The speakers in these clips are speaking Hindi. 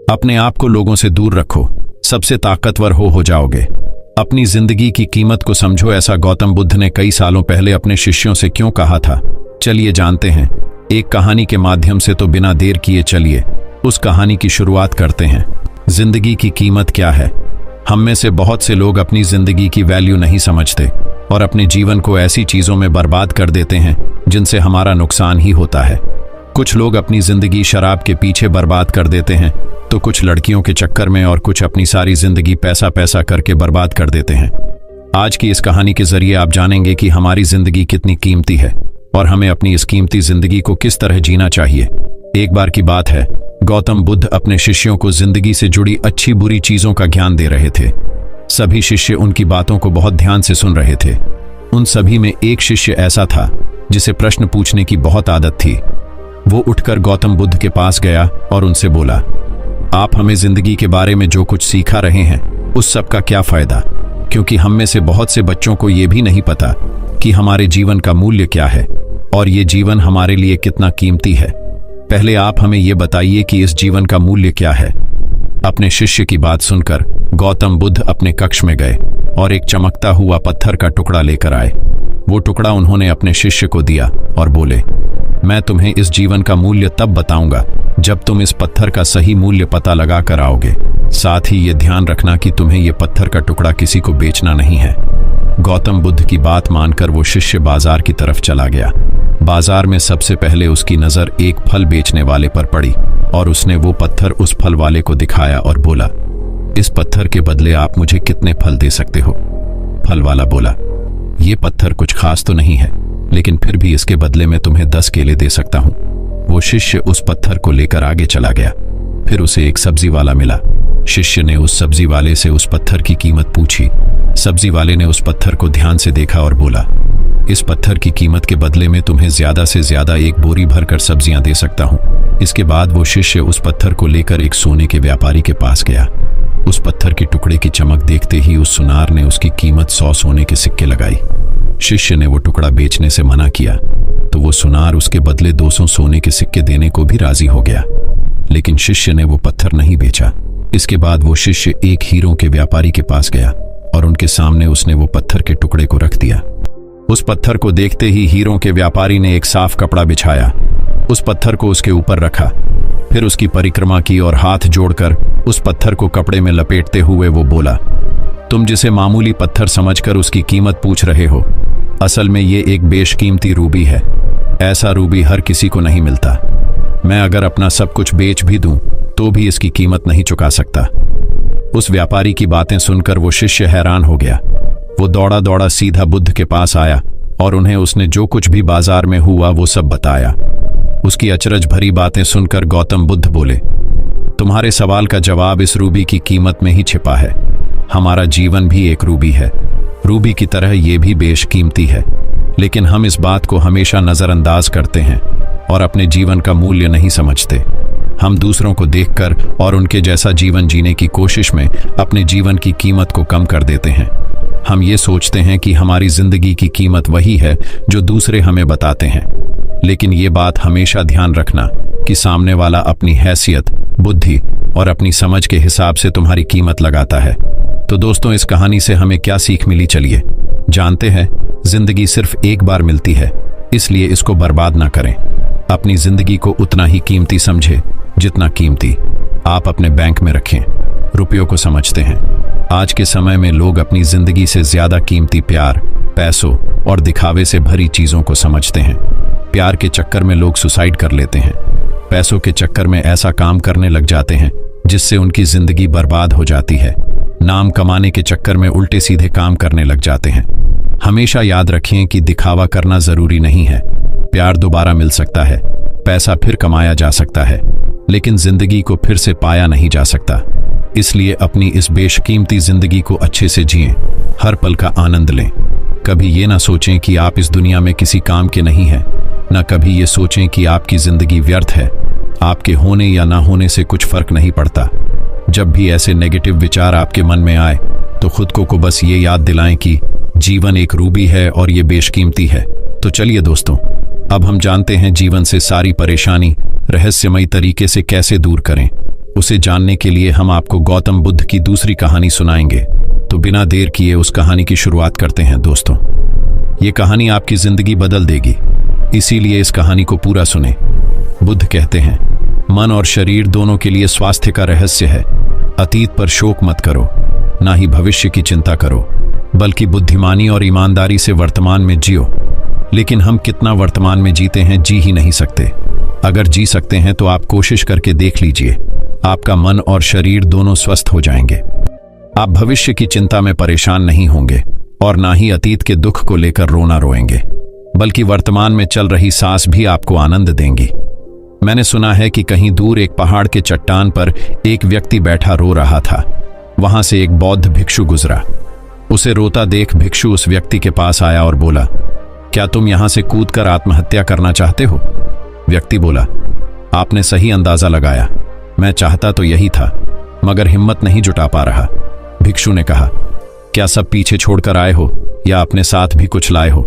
अपने आप को लोगों से दूर रखो, सबसे ताकतवर हो जाओगे। अपनी जिंदगी की कीमत को समझो, ऐसा गौतम बुद्ध ने कई सालों पहले अपने शिष्यों से क्यों कहा था। चलिए जानते हैं, एक कहानी के माध्यम से। तो बिना देर किए चलिए उस कहानी की शुरुआत करते हैं। जिंदगी की कीमत क्या है? हम में से बहुत से लोग अपनी जिंदगी की वैल्यू नहीं समझते और अपने जीवन को ऐसी चीजों में बर्बाद कर देते हैं जिनसे हमारा नुकसान ही होता है। कुछ लोग अपनी जिंदगी शराब के पीछे बर्बाद कर देते हैं, तो कुछ लड़कियों के चक्कर में, और कुछ अपनी सारी जिंदगी पैसा पैसा करके बर्बाद कर देते हैं। आज की इस कहानी के जरिए आप जानेंगे कि हमारी जिंदगी कितनी कीमती है और हमें अपनी इस कीमती जिंदगी को किस तरह जीना चाहिए। एक बार की बात है, गौतम बुद्ध अपने शिष्यों को जिंदगी से जुड़ी अच्छी बुरी चीजों का ज्ञान दे रहे थे। सभी शिष्य उनकी बातों को बहुत ध्यान से सुन रहे थे। उन सभी में एक शिष्य ऐसा था जिसे प्रश्न पूछने की बहुत आदत थी। वो उठकर गौतम बुद्ध के पास गया और उनसे बोला, आप हमें जिंदगी के बारे में जो कुछ सिखा रहे हैं उस सब का क्या फायदा? क्योंकि हम में से बहुत से बच्चों को ये भी नहीं पता कि हमारे जीवन का मूल्य क्या है और ये जीवन हमारे लिए कितना कीमती है। पहले आप हमें ये बताइए कि इस जीवन का मूल्य क्या है। अपने शिष्य की बात सुनकर गौतम बुद्ध अपने कक्ष में गए और एक चमकता हुआ पत्थर का टुकड़ा लेकर आए। वो टुकड़ा उन्होंने अपने शिष्य को दिया और बोले, मैं तुम्हें इस जीवन का मूल्य तब बताऊंगा जब तुम इस पत्थर का सही मूल्य पता लगा कर आओगे। साथ ही ये ध्यान रखना कि तुम्हें ये पत्थर का टुकड़ा किसी को बेचना नहीं है। गौतम बुद्ध की बात मानकर वो शिष्य बाजार की तरफ चला गया। बाजार में सबसे पहले उसकी नजर एक फल बेचने वाले पर पड़ी और उसने वो पत्थर उस फल वाले को दिखाया और बोला, इस पत्थर के बदले आप मुझे कितने फल दे सकते हो? फल वाला बोला, ये पत्थर कुछ खास तो नहीं है, लेकिन फिर भी इसके बदले में तुम्हें 10 केले दे सकता हूं। वो शिष्य उस पत्थर को लेकर आगे चला गया। फिर उसे एक सब्जी वाला मिला। शिष्य ने उस सब्जी वाले से उस पत्थर की कीमत पूछी। सब्जी वाले ने उस पत्थर को ध्यान से देखा और बोला, इस पत्थर की कीमत के बदले में तुम्हें ज्यादा से ज्यादा एक बोरी भरकर सब्जियां दे सकता हूं। इसके बाद वो शिष्य उस पत्थर को लेकर एक सोने के व्यापारी के पास गया। उस पत्थर के टुकड़े की चमक देखते ही उस सुनार ने उसकी कीमत 100 सोने के सिक्के लगाई। शिष्य ने वो टुकड़ा बेचने से मना किया तो वो सुनार उसके बदले 200 सोने के सिक्के देने को भी राजी हो गया, लेकिन शिष्य ने वो पत्थर नहीं बेचा। इसके बाद वो शिष्य एक हीरों के व्यापारी के पास गया और उनके सामने उसने वो पत्थर के टुकड़े को रख दिया। उस पत्थर को देखते ही हीरों के व्यापारी ने एक साफ कपड़ा बिछाया, उस पत्थर को उसके ऊपर रखा, फिर उसकी परिक्रमा की और हाथ जोड़कर उस पत्थर को कपड़े में लपेटते हुए वो बोला, तुम जिसे मामूली पत्थर समझकर उसकी कीमत पूछ रहे हो, असल में ये एक बेशकीमती रूबी है। ऐसा रूबी हर किसी को नहीं मिलता। मैं अगर अपना सब कुछ बेच भी दूं तो भी इसकी कीमत नहीं चुका सकता। उस व्यापारी की बातें सुनकर वो शिष्य हैरान हो गया। वो दौड़ा दौड़ा सीधा बुद्ध के पास आया और उन्हें उसने जो कुछ भी बाजार में हुआ वो सब बताया। उसकी अचरज भरी बातें सुनकर गौतम बुद्ध बोले, तुम्हारे सवाल का जवाब इस रूबी की कीमत में ही छिपा है। हमारा जीवन भी एक रूबी है, रूबी की तरह ये भी बेशकीमती है, लेकिन हम इस बात को हमेशा नजरअंदाज करते हैं और अपने जीवन का मूल्य नहीं समझते। हम दूसरों को देखकर और उनके जैसा जीवन जीने की कोशिश में अपने जीवन की कीमत को कम कर देते हैं। हम ये सोचते हैं कि हमारी जिंदगी की कीमत वही है जो दूसरे हमें बताते हैं, लेकिन ये बात हमेशा ध्यान रखना कि सामने वाला अपनी हैसियत, बुद्धि और अपनी समझ के हिसाब से तुम्हारी कीमत लगाता है। तो दोस्तों, इस कहानी से हमें क्या सीख मिली, चलिए जानते हैं। जिंदगी सिर्फ एक बार मिलती है, इसलिए इसको बर्बाद ना करें। अपनी जिंदगी को उतना ही कीमती समझें जितना कीमती आप अपने बैंक में रखें। रुपयों को समझते हैं। आज के समय में लोग अपनी जिंदगी से ज्यादा कीमती प्यार, पैसों और दिखावे से भरी चीजों को समझते हैं। प्यार के चक्कर में लोग सुसाइड कर लेते हैं। पैसों के चक्कर में ऐसा काम करने लग जाते हैं जिससे उनकी जिंदगी बर्बाद हो जाती है। नाम कमाने के चक्कर में उल्टे सीधे काम करने लग जाते हैं। हमेशा याद रखें कि दिखावा करना जरूरी नहीं है। प्यार दोबारा मिल सकता है, पैसा फिर कमाया जा सकता है, लेकिन जिंदगी को फिर से पाया नहीं जा सकता। इसलिए अपनी इस बेशकीमती जिंदगी को अच्छे से जिएं, हर पल का आनंद लें। कभी ये ना सोचें कि आप इस दुनिया में किसी काम के नहीं हैं, न कभी ये सोचें कि आपकी जिंदगी व्यर्थ है। आपके होने या ना होने से कुछ फर्क नहीं पड़ता। जब भी ऐसे नेगेटिव विचार आपके मन में आए तो खुद को बस ये याद दिलाएं कि जीवन एक रूबी है और ये बेशकीमती है। तो चलिए दोस्तों, अब हम जानते हैं जीवन से सारी परेशानी रहस्यमयी तरीके से कैसे दूर करें उसे जानने के लिए हम आपको गौतम बुद्ध की दूसरी कहानी सुनाएंगे। तो बिना देर किए उस कहानी की शुरुआत करते हैं दोस्तों। ये कहानी आपकी जिंदगी बदल देगी, इसीलिए इस कहानी को पूरा सुने। बुद्ध कहते हैं, मन और शरीर दोनों के लिए स्वास्थ्य का रहस्य है। अतीत पर शोक मत करो, ना ही भविष्य की चिंता करो, बल्कि बुद्धिमानी और ईमानदारी से वर्तमान में जियो। लेकिन हम कितना वर्तमान में जीते हैं, जी ही नहीं सकते। अगर जी सकते हैं तो आप कोशिश करके देख लीजिए, आपका मन और शरीर दोनों स्वस्थ हो जाएंगे। आप भविष्य की चिंता में परेशान नहीं होंगे और ना ही अतीत के दुख को लेकर रोना रोएंगे, बल्कि वर्तमान में चल रही सांस भी आपको आनंद देंगी। मैंने सुना है कि कहीं दूर एक पहाड़ के चट्टान पर एक व्यक्ति बैठा रो रहा था। वहां से एक बौद्ध भिक्षु गुजरा। उसे रोता देख भिक्षु उस व्यक्ति के पास आया और बोला, क्या तुम यहां से कूदकर आत्महत्या करना चाहते हो? व्यक्ति बोला, आपने सही अंदाजा लगाया, मैं चाहता तो यही था, मगर हिम्मत नहीं जुटा पा रहा। भिक्षु ने कहा, क्या सब पीछे छोड़कर आए हो या अपने साथ भी कुछ लाए हो?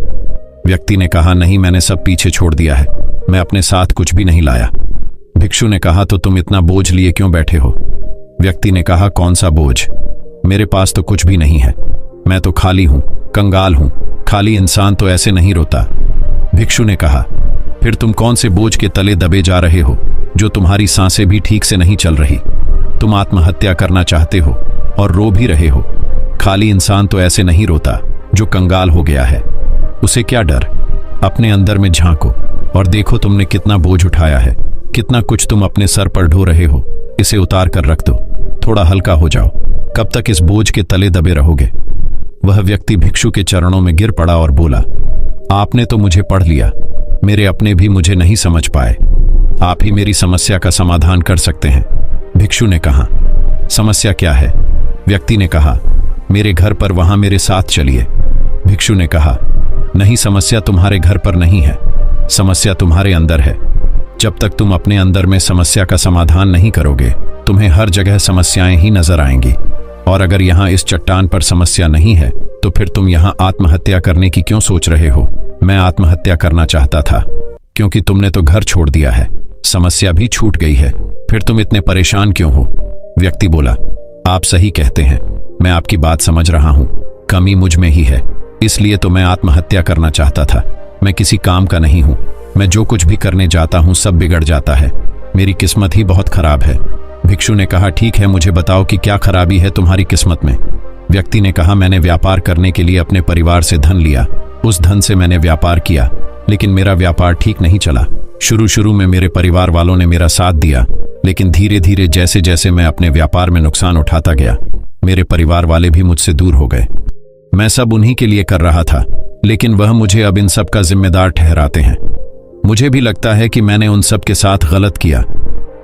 व्यक्ति ने कहा, नहीं, मैंने सब पीछे छोड़ दिया है, मैं अपने साथ कुछ भी नहीं लाया। भिक्षु ने कहा, तो तुम इतना बोझ लिए क्यों बैठे हो? व्यक्ति ने कहा, कौन सा बोझ? मेरे पास तो कुछ भी नहीं है, मैं तो खाली हूं, कंगाल हूं। खाली इंसान तो ऐसे नहीं रोता। भिक्षु ने कहा, फिर तुम कौन से बोझ के तले दबे जा रहे हो, जो तुम्हारी सांसें भी ठीक से नहीं चल रही? तुम आत्महत्या करना चाहते हो और रो भी रहे हो। खाली इंसान तो ऐसे नहीं रोता, जो कंगाल हो गया है। उसे क्या डर? अपने अंदर में झांको और देखो तुमने कितना बोझ उठाया है, कितना कुछ तुम अपने सर पर ढो रहे हो। इसे उतार कर रख दो, थोड़ा हल्का हो जाओ। कब तक इस बोझ के तले दबे रहोगे? वह व्यक्ति भिक्षु के चरणों में गिर पड़ा और बोला, आपने तो मुझे पढ़ लिया, मेरे अपने भी मुझे नहीं समझ पाए। आप ही मेरी समस्या का समाधान कर सकते हैं। भिक्षु ने कहा, समस्या क्या है? व्यक्ति ने कहा, मेरे घर पर, वहां मेरे साथ चलिए। भिक्षु ने कहा, नहीं, समस्या तुम्हारे घर पर नहीं है, समस्या तुम्हारे अंदर है। जब तक तुम अपने अंदर में समस्या का समाधान नहीं करोगे, तुम्हें हर जगह समस्याएं ही नजर आएंगी। और अगर यहां इस चट्टान पर समस्या नहीं है, तो फिर तुम यहां आत्महत्या करने की क्यों सोच रहे हो? मैं आत्महत्या करना चाहता था, क्योंकि तुमने तो घर छोड़ दिया है, समस्या भी छूट गई है, फिर तुम इतने परेशान क्यों हो? व्यक्ति बोला, आप सही कहते हैं, मैं आपकी बात समझ रहा हूं, कमी मुझ में ही है, इसलिए तो मैं आत्महत्या करना चाहता था। मैं किसी काम का नहीं हूं, मैं जो कुछ भी करने जाता हूं सब बिगड़ जाता है, मेरी किस्मत ही बहुत खराब है। भिक्षु ने कहा, ठीक है, मुझे बताओ कि क्या खराबी है तुम्हारी किस्मत में? व्यक्ति ने कहा, मैंने व्यापार करने के लिए अपने परिवार से धन लिया, उस धन से मैंने व्यापार किया, लेकिन मेरा व्यापार ठीक नहीं चला। शुरू में मेरे परिवार वालों ने मेरा साथ दिया, लेकिन धीरे धीरे जैसे जैसे मैं अपने व्यापार में नुकसान उठाता गया, मेरे परिवार वाले भी मुझसे दूर हो गए। मैं सब उन्हीं के लिए कर रहा था, लेकिन वह मुझे अब इन सब का जिम्मेदार ठहराते हैं। मुझे भी लगता है कि मैंने उन सब के साथ गलत किया।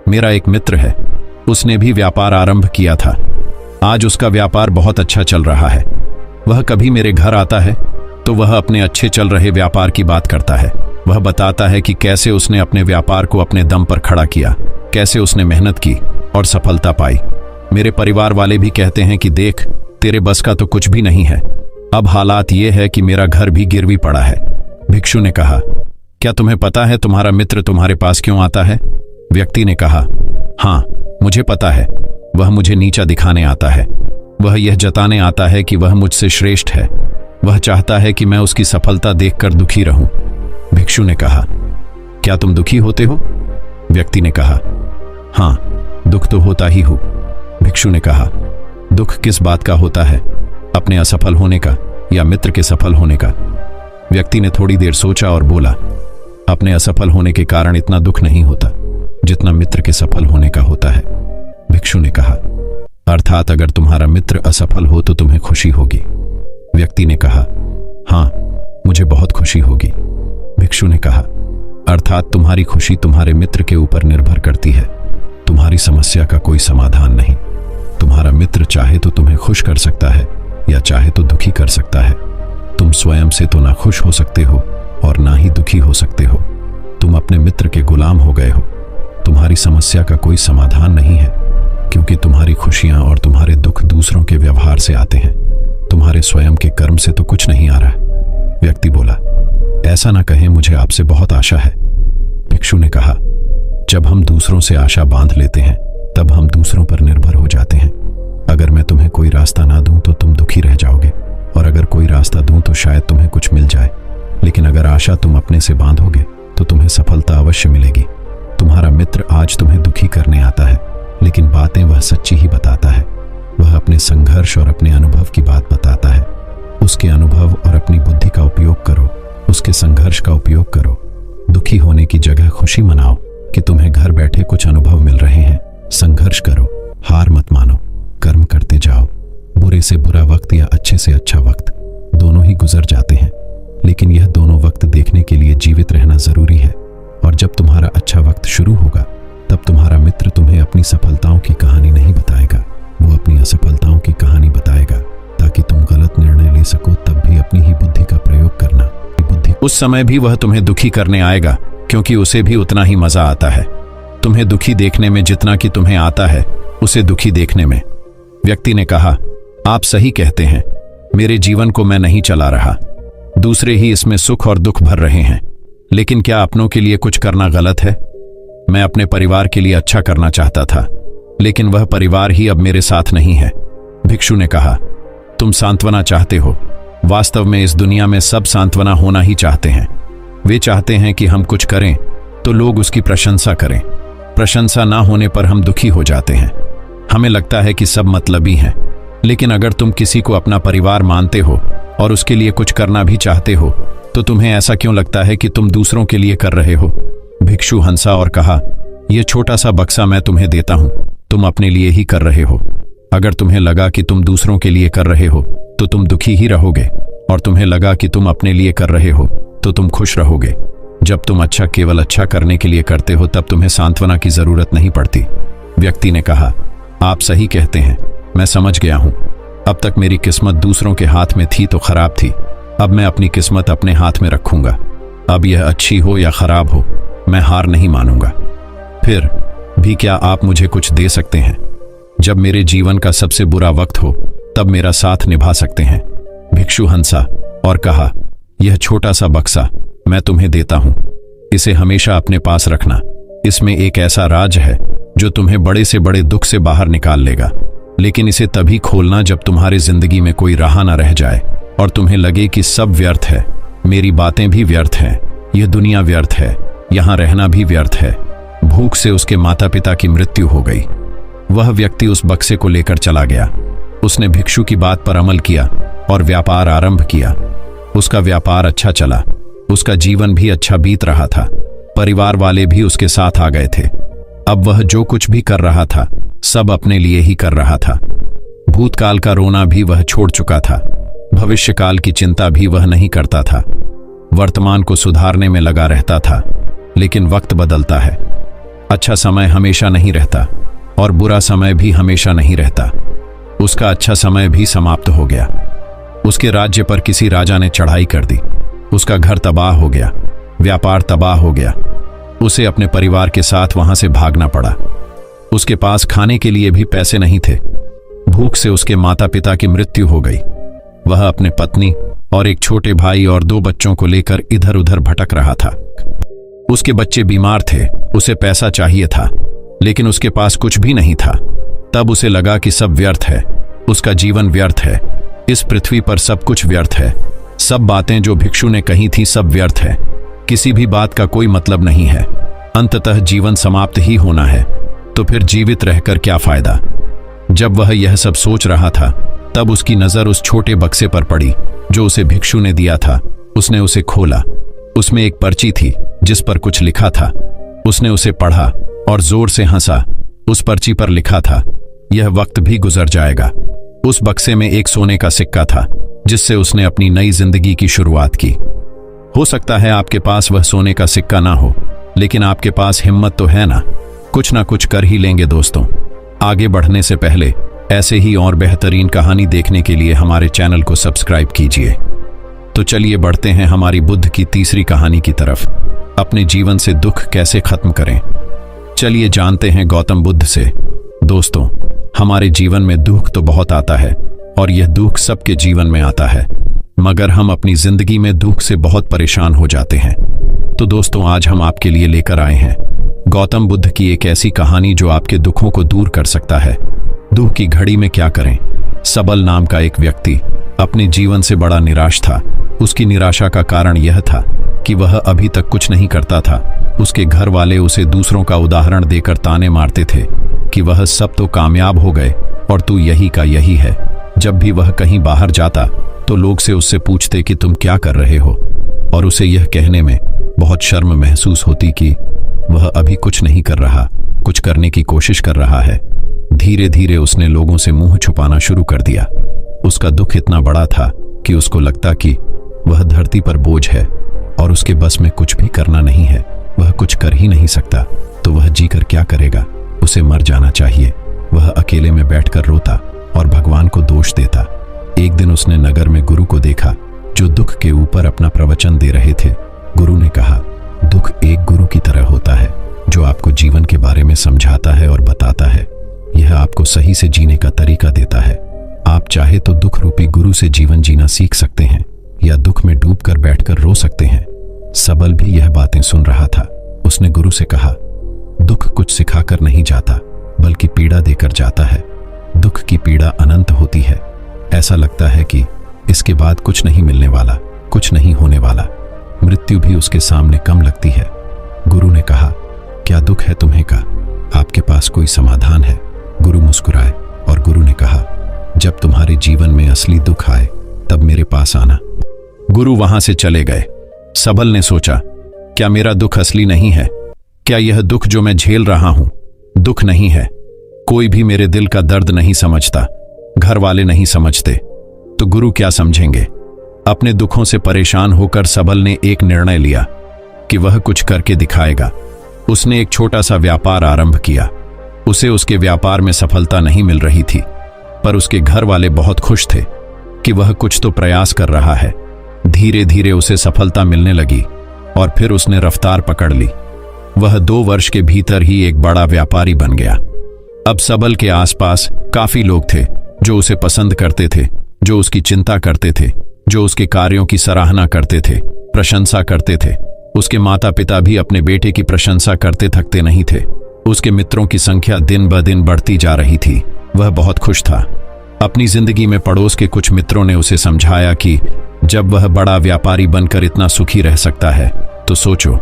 मेरा एक मित्र है, उसने भी व्यापार आरंभ किया था, आज उसका व्यापार बहुत अच्छा चल रहा है। वह कभी मेरे घर आता है तो वह अपने अच्छे चल रहे व्यापार की बात करता है। वह बताता है कि कैसे उसने अपने व्यापार को अपने दम पर खड़ा किया, कैसे उसने मेहनत की और सफलता पाई। मेरे परिवार वाले भी कहते हैं कि देख, तेरे बस का तो कुछ भी नहीं है। अब हालात ये है कि मेरा घर भी गिरवी पड़ा है। भिक्षु ने कहा, क्या तुम्हें पता है तुम्हारा मित्र तुम्हारे पास क्यों आता है? व्यक्ति ने कहा, हाँ, मुझे पता है, वह मुझे नीचा दिखाने आता है। वह यह जताने आता है कि वह मुझसे श्रेष्ठ है। वह चाहता है कि मैं उसकी सफलता देखकर दुखी रहूं। भिक्षु ने कहा, क्या तुम दुखी होते हो? व्यक्ति ने कहा, हाँ, दुख तो होता ही हूं। भिक्षु ने कहा, दुख किस बात का होता है, अपने असफल होने का या मित्र के सफल होने का? व्यक्ति ने थोड़ी देर सोचा और बोला, अपने असफल होने के कारण इतना दुख नहीं होता जितना मित्र के सफल होने का होता है। भिक्षु ने कहा, अर्थात अगर तुम्हारा मित्र असफल हो तो तुम्हें खुशी होगी? व्यक्ति ने कहा, हाँ, मुझे बहुत खुशी होगी। भिक्षु ने कहा, अर्थात तुम्हारी खुशी तुम्हारे मित्र के ऊपर निर्भर करती है, तुम्हारी समस्या का कोई समाधान नहीं। तुम्हारा मित्र चाहे तो तुम्हें खुश कर सकता है या चाहे तो दुखी कर सकता है। तुम स्वयं से तो ना खुश हो सकते हो और ना ही दुखी हो सकते हो। तुम अपने मित्र के गुलाम हो गए हो। तुम्हारी समस्या का कोई समाधान नहीं है, क्योंकि तुम्हारी खुशियां और तुम्हारे दुख दूसरों के व्यवहार से आते हैं, तुम्हारे स्वयं के कर्म से तो कुछ नहीं आ रहा। व्यक्ति बोला, ऐसा ना कहें, मुझे आपसे बहुत आशा है। भिक्षु ने कहा, जब हम दूसरों से आशा बांध लेते हैं तब हम कोई रास्ता दूं तो शायद तुम्हें कुछ मिल जाए, लेकिन अगर आशा तुम अपने से बांधोगे तो तुम्हें सफलता अवश्य मिलेगी। तुम्हारा मित्र आज तुम्हें दुखी करने आता है, लेकिन बातें वह सच्ची ही बताता है। वह अपने संघर्ष और अपने अनुभव की बात बताता है। उसके अनुभव और अपनी बुद्धि का उपयोग करो, उसके संघर्ष का उपयोग करो। दुखी होने की जगह खुशी मनाओ कि तुम्हें घर बैठे कुछ अनुभव मिल रहे हैं। संघर्ष करो, हार मत मानो, कर्म करते जाओ। बुरे से बुरा वक्त या अच्छे से अच्छा वक्त दोनों ही गुजर जाते हैं, लेकिन यह दोनों वक्त देखने के लिए जीवित रहना जरूरी है। और जब तुम्हारा अच्छा वक्त शुरू होगा तब तुम्हारा मित्र तुम्हें अपनी सफलताओं की कहानी नहीं बताएगा, वो अपनी असफलताओं की कहानी बताएगा, ताकि तुम गलत निर्णय ले सको। तब भी अपनी ही बुद्धि का प्रयोग करना। उस समय भी वह तुम्हें दुखी करने आएगा, क्योंकि उसे भी उतना ही मजा आता है तुम्हें दुखी देखने में जितना कि तुम्हें आता है उसे दुखी देखने में। व्यक्ति ने कहा, आप सही कहते हैं, मेरे जीवन को मैं नहीं चला रहा, दूसरे ही इसमें सुख और दुख भर रहे हैं। लेकिन क्या अपनों के लिए कुछ करना गलत है? मैं अपने परिवार के लिए अच्छा करना चाहता था, लेकिन वह परिवार ही अब मेरे साथ नहीं है। भिक्षु ने कहा, तुम सांत्वना चाहते हो। वास्तव में इस दुनिया में सब सांत्वना होना ही चाहते हैं। वे चाहते हैं कि हम कुछ करें तो लोग उसकी प्रशंसा करें। प्रशंसा ना होने पर हम दुखी हो जाते हैं। हमें लगता है कि सब मतलबी हैं। लेकिन अगर तुम किसी को अपना परिवार मानते हो और उसके लिए कुछ करना भी चाहते हो, तो तुम्हें ऐसा क्यों लगता है कि तुम दूसरों के लिए कर रहे हो? भिक्षु हंसा और कहा, यह छोटा सा बक्सा मैं तुम्हें देता हूं, तुम अपने लिए ही कर रहे हो। अगर तुम्हें लगा कि तुम दूसरों के लिए कर रहे हो तो तुम दुखी ही रहोगे, और तुम्हें लगा कि तुम अपने लिए कर रहे हो तो तुम खुश रहोगे। जब तुम अच्छा केवल अच्छा करने के लिए करते हो तब तुम्हें सांत्वना की जरूरत नहीं पड़ती। व्यक्ति ने कहा, आप सही कहते हैं, मैं समझ गया हूं। अब तक मेरी किस्मत दूसरों के हाथ में थी तो खराब थी, अब मैं अपनी किस्मत अपने हाथ में रखूंगा। अब यह अच्छी हो या खराब हो, मैं हार नहीं मानूंगा। फिर भी क्या आप मुझे कुछ दे सकते हैं? जब मेरे जीवन का सबसे बुरा वक्त हो तब मेरा साथ निभा सकते हैं। भिक्षु हंसा और कहा, यह छोटा सा बक्सा मैं तुम्हें देता हूं, इसे हमेशा अपने पास रखना। इसमें एक ऐसा राज है जो तुम्हें बड़े से बड़े दुख से बाहर निकाल लेगा। लेकिन इसे तभी खोलना जब तुम्हारी जिंदगी में कोई राह ना रह जाए और तुम्हें लगे कि सब व्यर्थ है, मेरी बातें भी व्यर्थ हैं, यह दुनिया व्यर्थ है, यहां रहना भी व्यर्थ है। भूख से उसके माता पिता की मृत्यु हो गई। वह व्यक्ति उस बक्से को लेकर चला गया। उसने भिक्षु की बात पर अमल किया और व्यापार आरंभ किया। उसका व्यापार अच्छा चला, उसका जीवन भी अच्छा बीत रहा था। परिवार वाले भी उसके साथ आ गए थे। अब वह जो कुछ भी कर रहा था सब अपने लिए ही कर रहा था। भूतकाल का रोना भी वह छोड़ चुका था, भविष्यकाल की चिंता भी वह नहीं करता था। वर्तमान को सुधारने में लगा रहता था। लेकिन वक्त बदलता है, अच्छा समय हमेशा नहीं रहता और बुरा समय भी हमेशा नहीं रहता। उसका अच्छा समय भी समाप्त हो गया। उसके राज्य पर किसी राजा ने चढ़ाई कर दी। उसका घर तबाह हो गया, व्यापार तबाह हो गया। उसे अपने परिवार के साथ वहां से भागना पड़ा। उसके पास खाने के लिए भी पैसे नहीं थे। भूख से उसके माता पिता की मृत्यु हो गई। वह अपने पत्नी और एक छोटे भाई और 2 बच्चों को लेकर इधर उधर भटक रहा था। उसके बच्चे बीमार थे, उसे पैसा चाहिए था, लेकिन उसके पास कुछ भी नहीं था। तब उसे लगा कि सब व्यर्थ है, उसका जीवन व्यर्थ है, इस पृथ्वी पर सब कुछ व्यर्थ है। सब बातें जो भिक्षु ने कही थी सब व्यर्थ है, किसी भी बात का कोई मतलब नहीं है। अंततः जीवन समाप्त ही होना है, तो फिर जीवित रहकर क्या फायदा? जब वह यह सब सोच रहा था तब उसकी नजर उस छोटे बक्से पर पड़ी जो उसे भिक्षु ने दिया था। उसने उसे खोला। उसमें एक पर्ची थी जिस पर कुछ लिखा था। उसने उसे पढ़ा और जोर से हंसा। उस पर्ची पर लिखा था, यह वक्त भी गुजर जाएगा। उस बक्से में एक सोने का सिक्का था जिससे उसने अपनी नई जिंदगी की शुरुआत की। हो सकता है आपके पास वह सोने का सिक्का ना हो, लेकिन आपके पास हिम्मत तो है ना कुछ कर ही लेंगे। दोस्तों, आगे बढ़ने से पहले ऐसे ही और बेहतरीन कहानी देखने के लिए हमारे चैनल को सब्सक्राइब कीजिए। तो चलिए बढ़ते हैं हमारी बुद्ध की तीसरी कहानी की तरफ। अपने जीवन से दुख कैसे खत्म करें, चलिए जानते हैं गौतम बुद्ध से। दोस्तों, हमारे जीवन में दुख तो बहुत आता है और यह दुख सबके जीवन में आता है, मगर हम अपनी जिंदगी में दुख से बहुत परेशान हो जाते हैं। तो दोस्तों, आज हम आपके लिए लेकर आए हैं गौतम बुद्ध की एक ऐसी कहानी जो आपके दुखों को दूर कर सकता है। दुख की घड़ी में क्या करें? सबल नाम का एक व्यक्ति अपने जीवन से बड़ा निराश था। उसकी निराशा का कारण यह था कि वह अभी तक कुछ नहीं करता था। उसके घर वाले उसे दूसरों का उदाहरण देकर ताने मारते थे कि वह सब तो कामयाब हो गए और तू यही का यही है। जब भी वह कहीं बाहर जाता तो लोग से उससे पूछते कि तुम क्या कर रहे हो, और उसे यह कहने में बहुत शर्म महसूस होती कि वह अभी कुछ नहीं कर रहा, कुछ करने की कोशिश कर रहा है। धीरे धीरे उसने लोगों से मुंह छुपाना शुरू कर दिया। उसका दुख इतना बड़ा था कि उसको लगता कि वह धरती पर बोझ है और उसके बस में कुछ भी करना नहीं है। वह कुछ कर ही नहीं सकता तो वह जीकर क्या करेगा? उसे मर जाना चाहिए। वह अकेले में बैठकर रोता और भगवान को दोष देता। एक दिन उसने नगर में गुरु को देखा जो दुख के ऊपर अपना प्रवचन दे रहे थे। गुरु ने कहा, दुख एक गुरु की तरह होता है जो आपको जीवन के बारे में समझाता है और बताता है। यह आपको सही से जीने का तरीका देता है। आप चाहे तो दुख रूपी गुरु से जीवन जीना सीख सकते हैं या दुख में डूबकर बैठकर रो सकते हैं। सबल भी यह बातें सुन रहा था। उसने गुरु से कहा, दुख कुछ सिखाकर नहीं जाता बल्कि पीड़ा देकर जाता है। दुख की पीड़ा अनंत होती है। ऐसा लगता है कि इसके बाद कुछ नहीं मिलने वाला, कुछ नहीं होने वाला। मृत्यु भी उसके सामने कम लगती है। गुरु ने कहा, क्या दुख है तुम्हें का? आपके पास कोई समाधान है? गुरु मुस्कुराए और गुरु ने कहा, जब तुम्हारे जीवन में असली दुख आए तब मेरे पास आना। गुरु वहां से चले गए। सबल ने सोचा, क्या मेरा दुख असली नहीं है? क्या यह दुख जो मैं झेल रहा हूं दुख नहीं है? कोई भी मेरे दिल का दर्द नहीं समझता, घर वाले नहीं समझते, तो गुरु क्या समझेंगे? अपने दुखों से परेशान होकर सबल ने एक निर्णय लिया कि वह कुछ करके दिखाएगा। उसने एक छोटा सा व्यापार आरंभ किया। उसे उसके व्यापार में सफलता नहीं मिल रही थी, पर उसके घर वाले बहुत खुश थे कि वह कुछ तो प्रयास कर रहा है। धीरे धीरे उसे सफलता मिलने लगी और फिर उसने रफ्तार पकड़ ली। वह 2 वर्ष के भीतर ही एक बड़ा व्यापारी बन गया। अब सबल के आसपास काफी लोग थे जो उसे पसंद करते थे, जो उसकी चिंता करते थे, जो उसके कार्यों की सराहना करते थे, प्रशंसा करते थे। उसके माता पिता भी अपने बेटे की प्रशंसा करते थकते नहीं थे। उसके मित्रों की संख्या दिन ब दिन बढ़ती जा रही थी। वह बहुत खुश था। अपनी जिंदगी में पड़ोस के कुछ मित्रों ने उसे समझाया कि जब वह बड़ा व्यापारी बनकर इतना सुखी रह सकता है तो सोचो,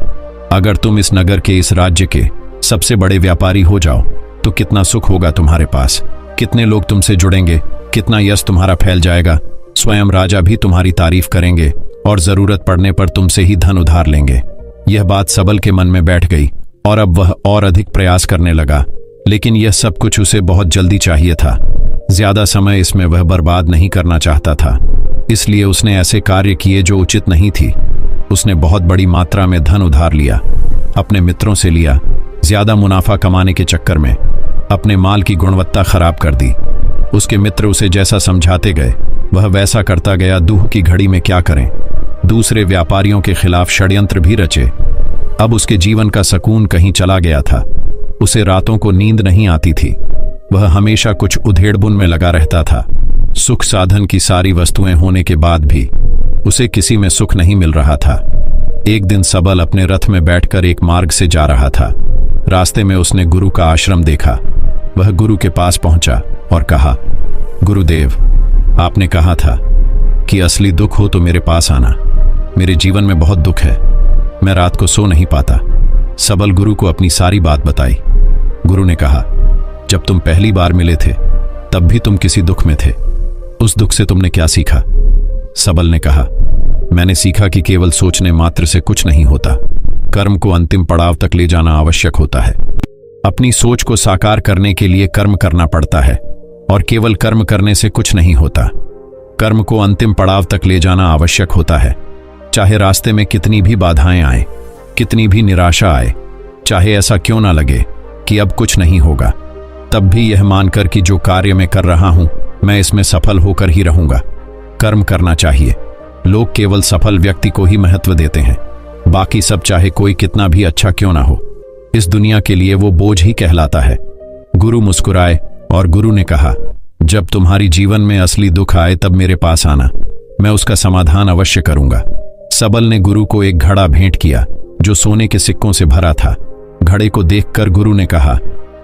अगर तुम इस नगर के, इस राज्य के सबसे बड़े व्यापारी हो जाओ तो कितना सुख होगा तुम्हारे पास, कितने लोग तुमसे जुड़ेंगे, कितना यश तुम्हारा फैल जाएगा। स्वयं राजा भी तुम्हारी तारीफ करेंगे और जरूरत पड़ने पर तुमसे ही धन उधार लेंगे। यह बात सबल के मन में बैठ गई और अब वह और अधिक प्रयास करने लगा। लेकिन यह सब कुछ उसे बहुत जल्दी चाहिए था। ज्यादा समय इसमें वह बर्बाद नहीं करना चाहता था, इसलिए उसने ऐसे कार्य किए जो उचित नहीं थी। उसने बहुत बड़ी मात्रा में धन उधार लिया, अपने मित्रों से लिया। ज्यादा मुनाफा कमाने के चक्कर में अपने माल की गुणवत्ता खराब कर दी। उसके मित्र उसे जैसा समझाते गए वह वैसा करता गया। दूह की घड़ी में क्या करें, दूसरे व्यापारियों के खिलाफ षड्यंत्र भी रचे। अब उसके जीवन का सुकून कहीं चला गया था। उसे रातों को नींद नहीं आती थी। वह हमेशा कुछ उधेड़बुन में लगा रहता था। सुख साधन की सारी वस्तुएं होने के बाद भी उसे किसी में सुख नहीं मिल रहा था। एक दिन सबल अपने रथ में बैठकर एक मार्ग से जा रहा था। रास्ते में उसने गुरु का आश्रम देखा। वह गुरु के पास पहुंचा और कहा, गुरुदेव, आपने कहा था कि असली दुख हो तो मेरे पास आना। मेरे जीवन में बहुत दुख है, मैं रात को सो नहीं पाता। सबल गुरु को अपनी सारी बात बताई। गुरु ने कहा, जब तुम पहली बार मिले थे तब भी तुम किसी दुख में थे। उस दुख से तुमने क्या सीखा? सबल ने कहा, मैंने सीखा कि केवल सोचने मात्र से कुछ नहीं होता। कर्म को अंतिम पड़ाव तक ले जाना आवश्यक होता है। अपनी सोच को साकार करने के लिए कर्म करना पड़ता है और केवल कर्म करने से कुछ नहीं होता। कर्म को अंतिम पड़ाव तक ले जाना आवश्यक होता है। चाहे रास्ते में कितनी भी बाधाएं आए, कितनी भी निराशा आए, चाहे ऐसा क्यों ना लगे कि अब कुछ नहीं होगा, तब भी यह मानकर कि जो कार्य मैं कर रहा हूं मैं इसमें सफल होकर ही रहूंगा। कर्म करना चाहिए। लोग केवल सफल व्यक्ति को ही महत्व देते हैं, बाकी सब चाहे कोई कितना भी अच्छा क्यों ना हो, इस दुनिया के लिए वो बोझ ही कहलाता है। गुरु मुस्कुराए और गुरु ने कहा, जब तुम्हारी जीवन में असली दुख आए तब मेरे पास आना, मैं उसका समाधान अवश्य करूंगा। सबल ने गुरु को एक घड़ा भेंट किया जो सोने के सिक्कों से भरा था। घड़े को देखकर गुरु ने कहा,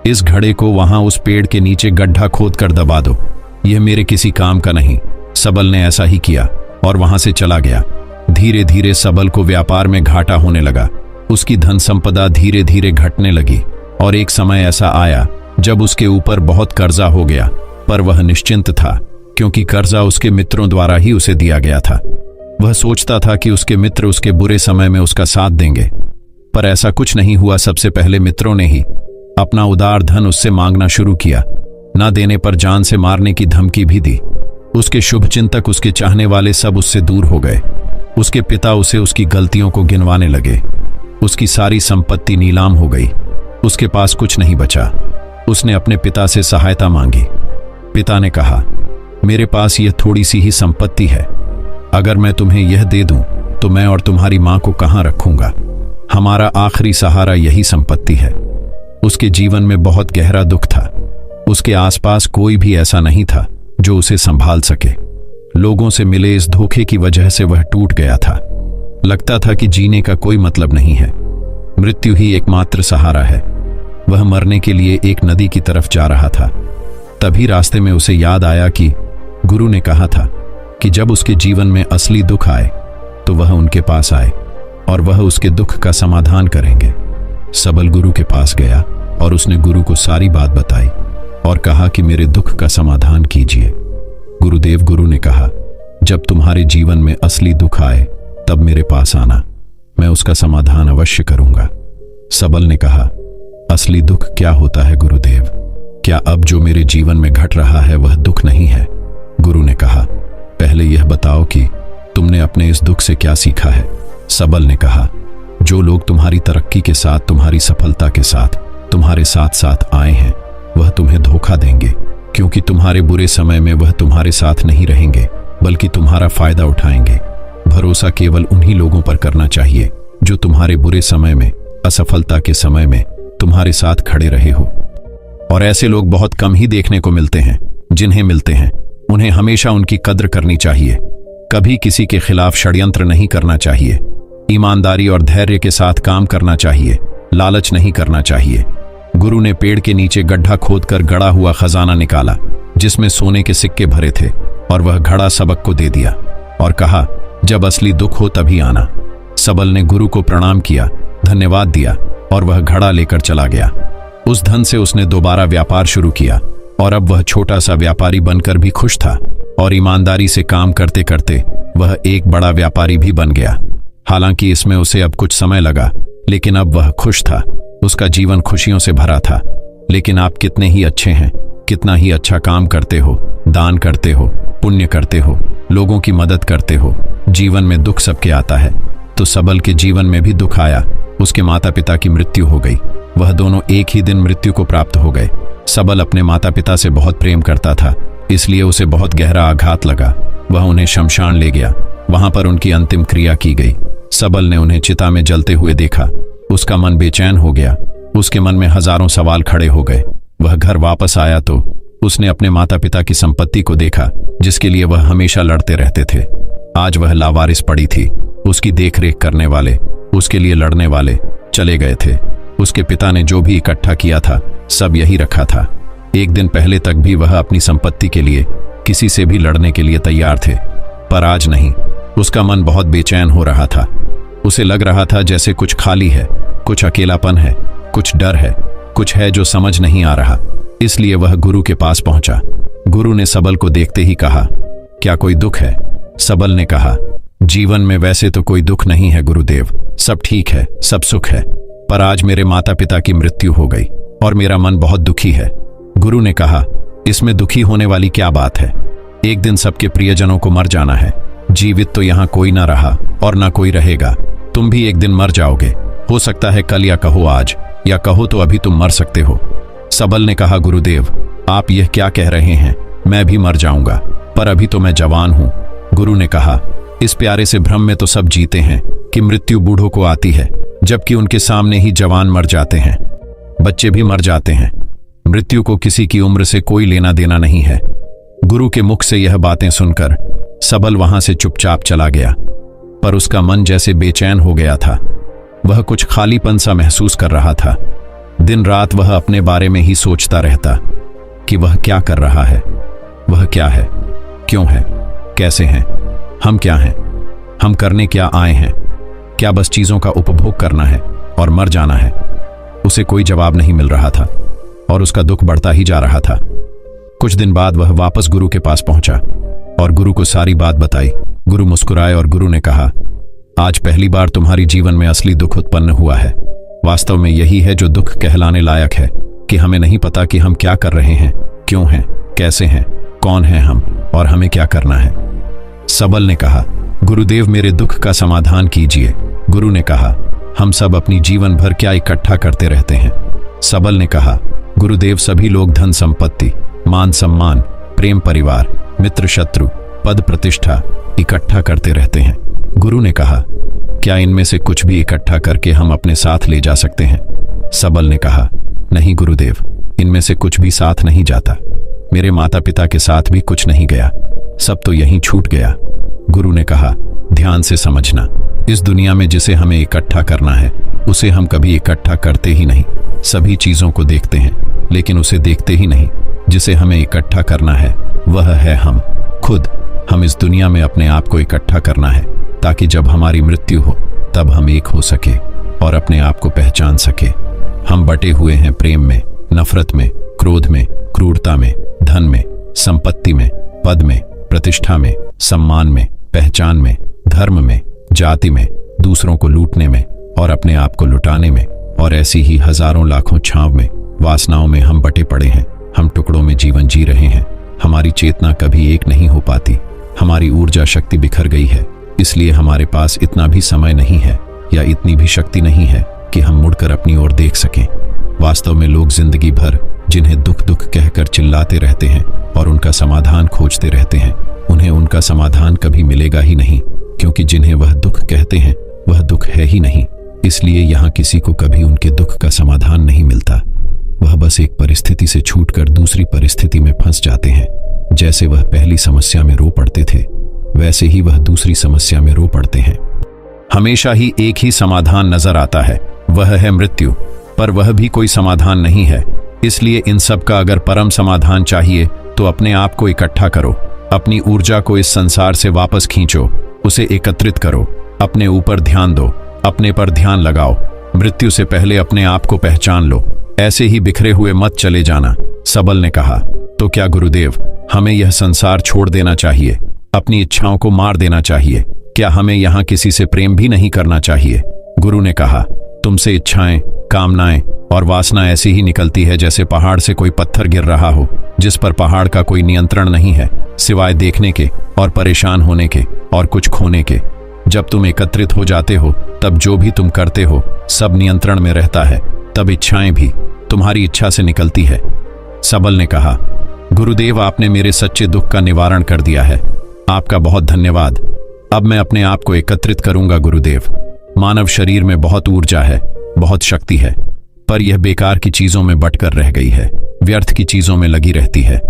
इस घड़े को वहां उस पेड़ के नीचे गड्ढा खोद कर दबा दो। यह मेरे किसी काम का नहीं। सबल ने ऐसा ही किया और वहां से चला गया। धीरे धीरे सबल को व्यापार में घाटा होने लगा। उसकी धन संपदा धीरे धीरे घटने लगी और एक समय ऐसा आया जब उसके ऊपर बहुत कर्जा हो गया, पर वह निश्चिंत था क्योंकि कर्जा उसके मित्रों द्वारा ही उसे दिया गया था। वह सोचता था कि उसके मित्र उसके बुरे समय में उसका साथ देंगे, पर ऐसा कुछ नहीं हुआ। सबसे पहले मित्रों ने ही अपना उदार धन उससे मांगना शुरू किया। न देने पर जान से मारने की धमकी भी दी। उसके शुभचिंतक, उसके चाहने वाले सब उससे दूर हो गए। उसके पिता उसे उसकी गलतियों को गिनवाने लगे। उसकी सारी संपत्ति नीलाम हो गई। उसके पास कुछ नहीं बचा। उसने अपने पिता से सहायता मांगी। पिता ने कहा, मेरे पास यह थोड़ी सी ही संपत्ति है, अगर मैं तुम्हें यह दे दूं तो मैं और तुम्हारी मां को कहां रखूंगा? हमारा आखिरी सहारा यही संपत्ति है। उसके जीवन में बहुत गहरा दुख था। उसके आसपास कोई भी ऐसा नहीं था जो उसे संभाल सके। लोगों से मिले इस धोखे की वजह से वह टूट गया था। लगता था कि जीने का कोई मतलब नहीं है, मृत्यु ही एकमात्र सहारा है। वह मरने के लिए एक नदी की तरफ जा रहा था। तभी रास्ते में उसे याद आया कि गुरु ने कहा था कि जब उसके जीवन में असली दुख आए तो वह उनके पास आए और वह उसके दुख का समाधान करेंगे। सबल गुरु के पास गया और उसने गुरु को सारी बात बताई और कहा कि मेरे दुख का समाधान कीजिए। गुरुदेव, गुरु ने कहा, जब तुम्हारे जीवन में असली दुख आए तब मेरे पास आना, मैं उसका समाधान अवश्य करूंगा। सबल ने कहा, असली दुख क्या होता है गुरुदेव? क्या अब जो मेरे जीवन में घट रहा है वह दुख नहीं है? गुरु ने कहा, पहले यह बताओ कि तुमने अपने इस दुख से क्या सीखा है? सबल ने कहा, जो लोग तुम्हारी तरक्की के साथ, तुम्हारी सफलता के साथ तुम्हारे साथ साथ आए हैं वह तुम्हें धोखा देंगे, क्योंकि तुम्हारे बुरे समय में वह तुम्हारे साथ नहीं रहेंगे बल्कि तुम्हारा फायदा उठाएंगे। भरोसा केवल उन्हीं लोगों पर करना चाहिए जो तुम्हारे बुरे समय में, असफलता के समय में तुम्हारे साथ खड़े रहे हो। और ऐसे लोग बहुत कम ही देखने को मिलते हैं। जिन्हें मिलते हैं उन्हें हमेशा उनकी कद्र करनी चाहिए। कभी किसी के खिलाफ षड्यंत्र नहीं करना चाहिए। ईमानदारी और धैर्य के साथ काम करना चाहिए। लालच नहीं करना चाहिए। गुरु ने पेड़ के नीचे गड्ढा खोदकर गड़ा हुआ खजाना निकाला जिसमें सोने के सिक्के भरे थे और वह घड़ा सबक को दे दिया और कहा, जब असली दुख हो तभी आना। सबल ने गुरु को प्रणाम किया, धन्यवाद दिया और वह घड़ा लेकर चला गया। उस धन से उसने दोबारा व्यापार शुरू किया और अब वह छोटा सा व्यापारी बनकर भी खुश था और ईमानदारी से काम करते करते वह एक बड़ा व्यापारी भी बन गया। हालांकि इसमें उसे अब कुछ समय लगा, लेकिन अब वह खुश था। उसका जीवन खुशियों से भरा था। लेकिन आप कितने ही अच्छे हैं, कितना ही अच्छा काम करते हो, दान करते हो, पुण्य करते हो, लोगों की मदद करते हो, जीवन में दुख सबके आता है। तो सबल के जीवन में भी दुख आया। उसके माता पिता की मृत्यु हो गई। वह दोनों एक ही दिन मृत्यु को प्राप्त हो गए। सबल अपने माता पिता से बहुत प्रेम करता था, इसलिए उसे बहुत गहरा आघात लगा। वह उन्हें शमशान ले गया। वहां पर उनकी अंतिम क्रिया की गई। सबल ने उन्हें चिता में जलते हुए देखा। उसका मन बेचैन हो गया। उसके मन में हजारों सवाल खड़े हो गए। वह घर वापस आया तो उसने अपने माता पिता की संपत्ति को देखा जिसके लिए वह हमेशा लड़ते रहते थे। आज वह लावारिस पड़ी थी। उसकी देखरेख करने वाले, उसके लिए लड़ने वाले चले गए थे। उसके पिता ने जो भी इकट्ठा किया था सब यही रखा था। एक दिन पहले तक भी वह अपनी संपत्ति के लिए किसी से भी लड़ने के लिए तैयार थे, पर आज नहीं। उसका मन बहुत बेचैन हो रहा था। उसे लग रहा था जैसे कुछ खाली है, कुछ अकेलापन है, कुछ डर है, कुछ है जो समझ नहीं आ रहा। इसलिए वह गुरु के पास पहुंचा। गुरु ने सबल को देखते ही कहा, क्या कोई दुख है? सबल ने कहा, जीवन में वैसे तो कोई दुख नहीं है गुरुदेव, सब ठीक है, सब सुख है, पर आज मेरे माता पिता की मृत्यु हो गई और मेरा मन बहुत दुखी है। गुरु ने कहा, इसमें दुखी होने वाली क्या बात है? एक दिन सबके प्रियजनों को मर जाना है। जीवित तो यहाँ कोई ना रहा और ना कोई रहेगा। तुम भी एक दिन मर जाओगे। हो सकता है कल, या कहो आज, या कहो तो अभी तुम मर सकते हो। सबल ने कहा, गुरुदेव आप यह क्या कह रहे हैं? मैं भी मर जाऊंगा, पर अभी तो मैं जवान हूं। गुरु ने कहा, इस प्यारे से भ्रम में तो सब जीते हैं कि मृत्यु बूढ़ों को आती है, जबकि उनके सामने ही जवान मर जाते हैं, बच्चे भी मर जाते हैं। मृत्यु को किसी की उम्र से कोई लेना देना नहीं है। गुरु के मुख से यह बातें सुनकर सबल वहां से चुपचाप चला गया, पर उसका मन जैसे बेचैन हो गया था। वह कुछ खालीपन सा महसूस कर रहा था। दिन रात वह अपने बारे में ही सोचता रहता कि वह क्या कर रहा है, वह क्या है, क्यों है, कैसे हैं, हम क्या हैं, हम करने क्या आए हैं, क्या बस चीजों का उपभोग करना है और मर जाना है। उसे कोई जवाब नहीं मिल रहा था और उसका दुख बढ़ता ही जा रहा था। कुछ दिन बाद वह वापस गुरु के पास पहुंचा और गुरु को सारी बात बताई। गुरु मुस्कुराए और गुरु ने कहा, आज पहली बार तुम्हारी जीवन में असली दुख उत्पन्न हुआ है। वास्तव में यही है जो दुख कहलाने लायक है, कि हमें नहीं पता कि हम क्या कर रहे हैं, क्यों हैं, कैसे हैं, कौन हैं हम और हमें क्या करना है। सबल ने कहा, गुरुदेव मेरे दुख का समाधान कीजिए। गुरु ने कहा, हम सब अपनी जीवन भर क्या इकट्ठा करते रहते हैं। सबल ने कहा, गुरुदेव सभी लोग धन संपत्ति, मान सम्मान, प्रेम परिवार, मित्र शत्रु, पद प्रतिष्ठा इकट्ठा करते रहते हैं। गुरु ने कहा, क्या इनमें से कुछ भी इकट्ठा करके हम अपने साथ ले जा सकते हैं? सबल ने कहा, नहीं गुरुदेव, इनमें से कुछ भी साथ नहीं जाता। मेरे माता पिता के साथ भी कुछ नहीं गया, सब तो यहीं छूट गया। गुरु ने कहा, ध्यान से समझना, इस दुनिया में जिसे हमें इकट्ठा करना है उसे हम कभी इकट्ठा करते ही नहीं। सभी चीजों को देखते हैं लेकिन उसे देखते ही नहीं। जिसे हमें इकट्ठा करना है वह है हम खुद। हम इस दुनिया में अपने आप को इकट्ठा करना है ताकि जब हमारी मृत्यु हो तब हम एक हो सके और अपने आप को पहचान सके। हम बटे हुए हैं प्रेम में, नफरत में, क्रोध में, क्रूरता में, धन में, संपत्ति में, पद में, प्रतिष्ठा में, सम्मान में, पहचान में, धर्म में, जाति में, दूसरों को लूटने में और अपने आप को लुटाने में, और ऐसी ही हजारों लाखों छांव में, वासनाओं में हम बटे पड़े हैं। हम टुकड़ों में जीवन जी रहे हैं। हमारी चेतना कभी एक नहीं हो पाती। हमारी ऊर्जा शक्ति बिखर गई है, इसलिए हमारे पास इतना भी समय नहीं है या इतनी भी शक्ति नहीं है कि हम मुड़कर अपनी ओर देख सकें। वास्तव में लोग जिंदगी भर जिन्हें दुख दुख कहकर चिल्लाते रहते हैं और उनका समाधान खोजते रहते हैं, उन्हें उनका समाधान कभी मिलेगा ही नहीं, क्योंकि जिन्हें वह दुख कहते हैं वह दुख है ही नहीं। इसलिए यहाँ किसी को कभी उनके दुख का समाधान नहीं मिलता। वह बस एक परिस्थिति से छूटकर दूसरी परिस्थिति में फंस जाते हैं। जैसे वह पहली समस्या में रो पड़ते थे वैसे ही वह दूसरी समस्या में रो पड़ते हैं। हमेशा ही एक ही समाधान नजर आता है, वह है मृत्यु, पर वह भी कोई समाधान नहीं है। इसलिए इन सब का अगर परम समाधान चाहिए तो अपने आप को इकट्ठा करो, अपनी ऊर्जा को इस संसार से वापस खींचो, उसे एकत्रित करो, अपने ऊपर ध्यान दो, अपने पर ध्यान लगाओ। मृत्यु से पहले अपने आप को पहचान लो, ऐसे ही बिखरे हुए मत चले जाना। सबल ने कहा, तो क्या गुरुदेव हमें यह संसार छोड़ देना चाहिए, अपनी इच्छाओं को मार देना चाहिए? क्या हमें यहाँ किसी से प्रेम भी नहीं करना चाहिए? गुरु ने कहा, तुमसे इच्छाएं, कामनाएं और वासना ऐसी ही निकलती है जैसे पहाड़ से कोई पत्थर गिर रहा हो, जिस पर पहाड़ का कोई नियंत्रण नहीं है सिवाय देखने के और परेशान होने के और कुछ खोने के। जब तुम एकत्रित हो जाते हो तब जो भी तुम करते हो सब नियंत्रण में रहता है, तब इच्छाएं भी तुम्हारी इच्छा से निकलती है। सबल ने कहा, गुरुदेव आपने मेरे सच्चे दुख का निवारण कर दिया है, आपका बहुत धन्यवाद। अब मैं अपने आप को एकत्रित करूंगा गुरुदेव। मानव शरीर में बहुत ऊर्जा है, बहुत शक्ति है, पर यह बेकार की चीजों में बटकर रह गई है, व्यर्थ की चीजों में लगी रहती है।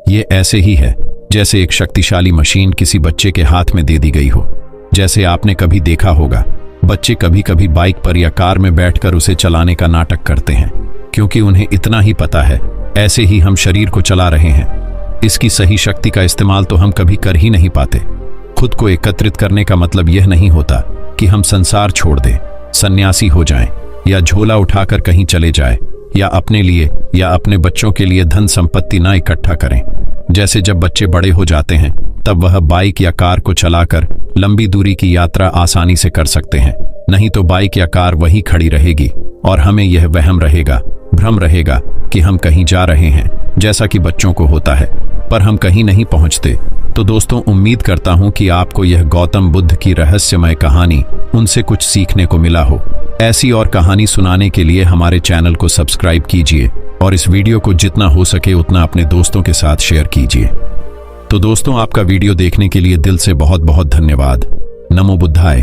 ये ऐसे ही है जैसे एक शक्तिशाली मशीन किसी बच्चे के हाथ में दे दी गई हो। जैसे आपने कभी देखा होगा, बच्चे कभी कभी बाइक पर या कार में बैठकर उसे चलाने का नाटक करते हैं, क्योंकि उन्हें इतना ही पता है। ऐसे ही हम शरीर को चला रहे हैं। इसकी सही शक्ति का इस्तेमाल तो हम कभी कर ही नहीं पाते। खुद को एकत्रित करने का मतलब यह नहीं होता कि हम संसार छोड़ दें, सन्यासी हो जाएं, या झोला उठाकर कहीं चले जाएं, या अपने लिए या अपने बच्चों के लिए धन संपत्ति ना इकट्ठा करें। जैसे जब बच्चे बड़े हो जाते हैं तब वह बाइक या कार को चलाकर लंबी दूरी की यात्रा आसानी से कर सकते हैं, नहीं तो बाइक या कार वहीं खड़ी रहेगी और हमें यह वहम रहेगा, भ्रम रहेगा कि हम कहीं जा रहे हैं, जैसा कि बच्चों को होता है, पर हम कहीं नहीं पहुंचते। तो दोस्तों, उम्मीद करता हूं कि आपको यह गौतम बुद्ध की रहस्यमय कहानी उनसे कुछ सीखने को मिला हो। ऐसी और कहानी सुनाने के लिए हमारे चैनल को सब्सक्राइब कीजिए और इस वीडियो को जितना हो सके उतना अपने दोस्तों के साथ शेयर कीजिए। तो दोस्तों, आपका वीडियो देखने के लिए दिल से बहुत बहुत धन्यवाद। नमो बुद्धाय।